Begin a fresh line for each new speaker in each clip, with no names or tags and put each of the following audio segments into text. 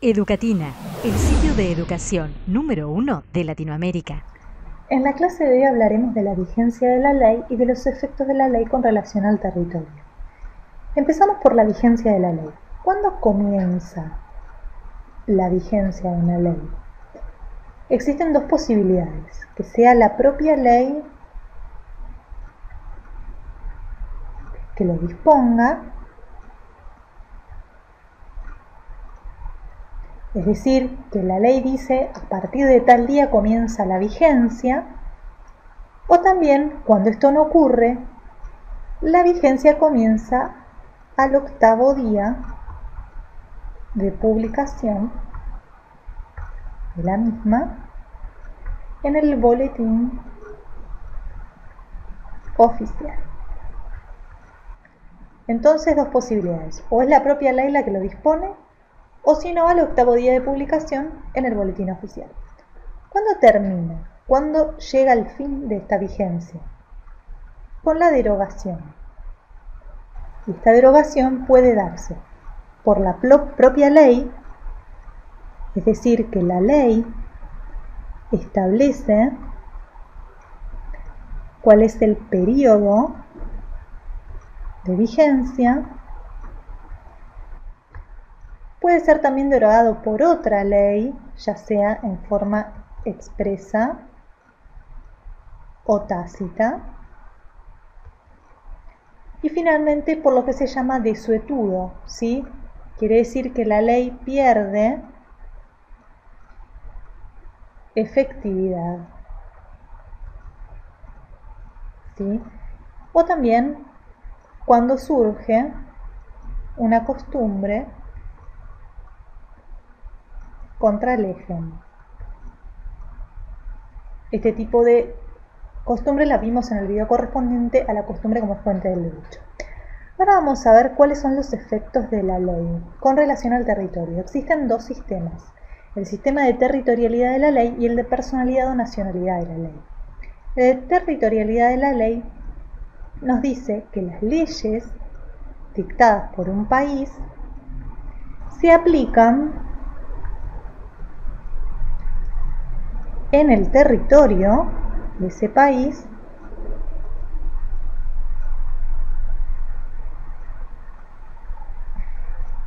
Educatina, el sitio de educación número 1 de Latinoamérica.
En la clase de hoy hablaremos de la vigencia de la ley y de los efectos de la ley con relación al territorio. Empezamos por la vigencia de la ley. ¿Cuándo comienza la vigencia de una ley? Existen dos posibilidades: que sea la propia ley que lo disponga, es decir, que la ley dice a partir de tal día comienza la vigencia, o también, cuando esto no ocurre, la vigencia comienza al 8º día de publicación de la misma en el boletín oficial. Entonces, dos posibilidades: o es la propia ley la que lo dispone, o si no, al 8º día de publicación en el boletín oficial. ¿Cuándo termina? ¿Cuándo llega el fin de esta vigencia? Con la derogación. Y esta derogación puede darse por la propia ley, es decir, que la ley establece cuál es el periodo de vigencia. Puede ser también derogado por otra ley, ya sea en forma expresa o tácita. Y finalmente por lo que se llama desuetudo, ¿sí? Quiere decir que la ley pierde efectividad, ¿sí? O también cuando surge una costumbre contra legem. Este tipo de costumbre la vimos en el video correspondiente a la costumbre como fuente del derecho. Ahora vamos a ver cuáles son los efectos de la ley con relación al territorio. Existen dos sistemas: el sistema de territorialidad de la ley y el de personalidad o nacionalidad de la ley. El de territorialidad de la ley nos dice que las leyes dictadas por un país se aplican en el territorio de ese país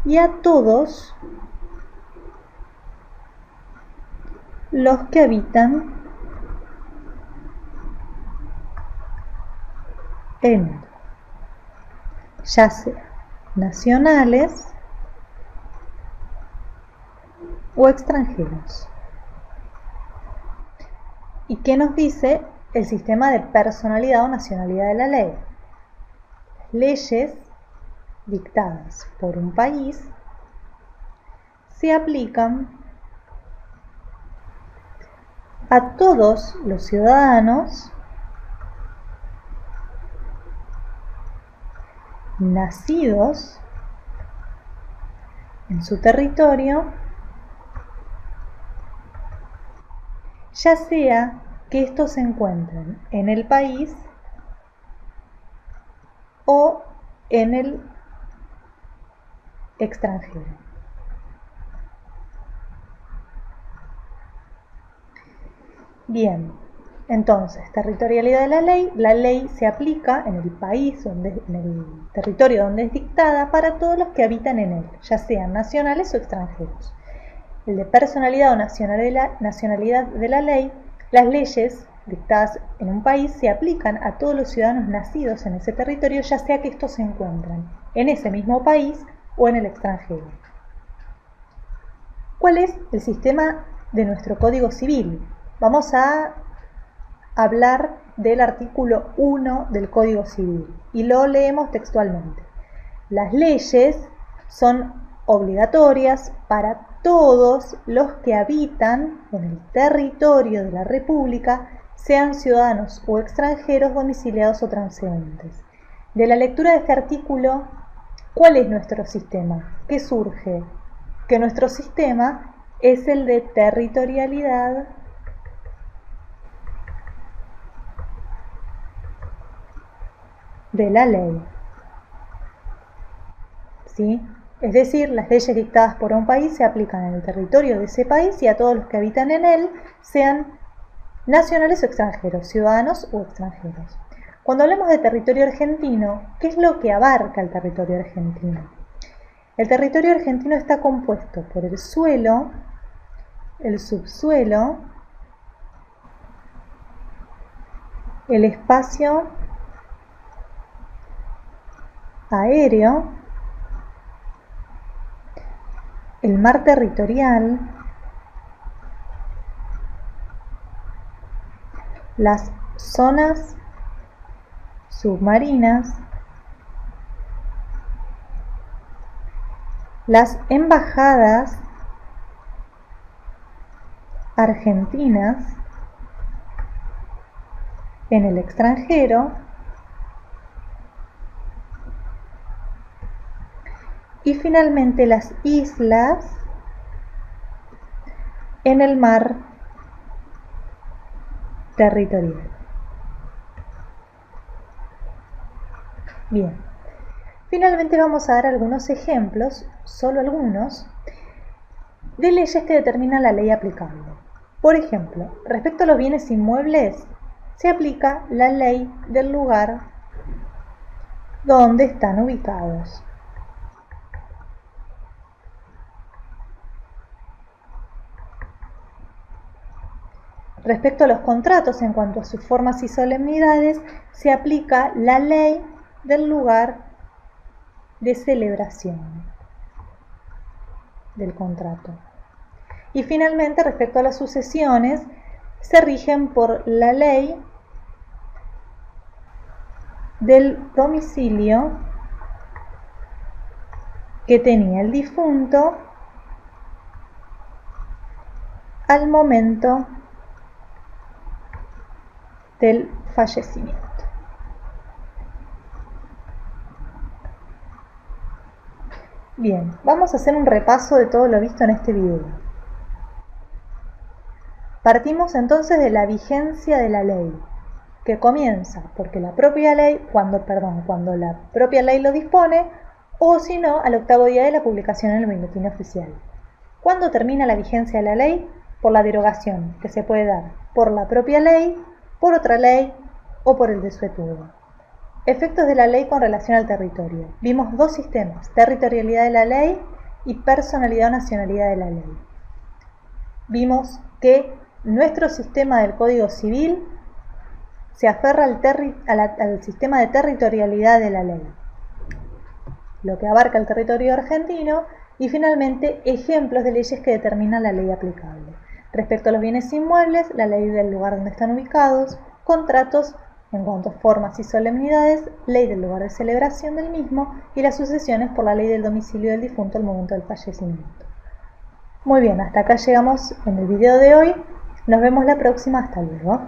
y a todos los que habitan en él, ya sea nacionales o extranjeros. ¿Y qué nos dice el sistema de personalidad o nacionalidad de la ley? Leyes dictadas por un país se aplican a todos los ciudadanos nacidos en su territorio, ya sea que estos se encuentren en el país o en el extranjero. Bien, entonces, territorialidad de la ley se aplica en el país, en el territorio donde es dictada, para todos los que habitan en él, ya sean nacionales o extranjeros. El de personalidad o nacionalidad de la ley: las leyes dictadas en un país se aplican a todos los ciudadanos nacidos en ese territorio, ya sea que estos se encuentran en ese mismo país o en el extranjero. ¿Cuál es el sistema de nuestro Código Civil? Vamos a hablar del artículo 1 del Código Civil y lo leemos textualmente. Las leyes son obligatorias para todos los que habitan en el territorio de la República, sean ciudadanos o extranjeros domiciliados o transeúntes. De la lectura de este artículo, ¿cuál es nuestro sistema? ¿Qué surge? Que nuestro sistema es el de territorialidad de la ley, ¿sí? Es decir, las leyes dictadas por un país se aplican en el territorio de ese país y a todos los que habitan en él, sean nacionales o extranjeros, ciudadanos o extranjeros. Cuando hablamos de territorio argentino, ¿qué es lo que abarca el territorio argentino? El territorio argentino está compuesto por el suelo, el subsuelo, el espacio aéreo, el mar territorial, las zonas submarinas, las embajadas argentinas en el extranjero y finalmente las islas en el mar territorial. Bien, finalmente vamos a dar algunos ejemplos, solo algunos, de leyes que determinan la ley aplicable. Por ejemplo, respecto a los bienes inmuebles, se aplica la ley del lugar donde están ubicados. Respecto a los contratos, en cuanto a sus formas y solemnidades, se aplica la ley del lugar de celebración del contrato. Y finalmente, respecto a las sucesiones, se rigen por la ley del domicilio que tenía el difunto al momento del fallecimiento. Bien, vamos a hacer un repaso de todo lo visto en este video. Partimos entonces de la vigencia de la ley, que comienza porque la propia ley, cuando la propia ley lo dispone, o si no, al 8º día de la publicación en el Boletín Oficial. ¿Cuándo termina la vigencia de la ley? Por la derogación, que se puede dar por la propia ley, por otra ley o por el desuetudo. Efectos de la ley con relación al territorio. Vimos dos sistemas, territorialidad de la ley y personalidad o nacionalidad de la ley. Vimos que nuestro sistema del Código Civil se aferra al sistema de territorialidad de la ley, lo que abarca el territorio argentino, y finalmente ejemplos de leyes que determinan la ley aplicable. Respecto a los bienes inmuebles, la ley del lugar donde están ubicados, contratos en cuanto a formas y solemnidades, ley del lugar de celebración del mismo y las sucesiones por la ley del domicilio del difunto al momento del fallecimiento. Muy bien, hasta acá llegamos en el video de hoy. Nos vemos la próxima. Hasta luego.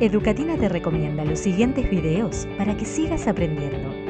Educatina te recomienda los siguientes videos para que sigas aprendiendo.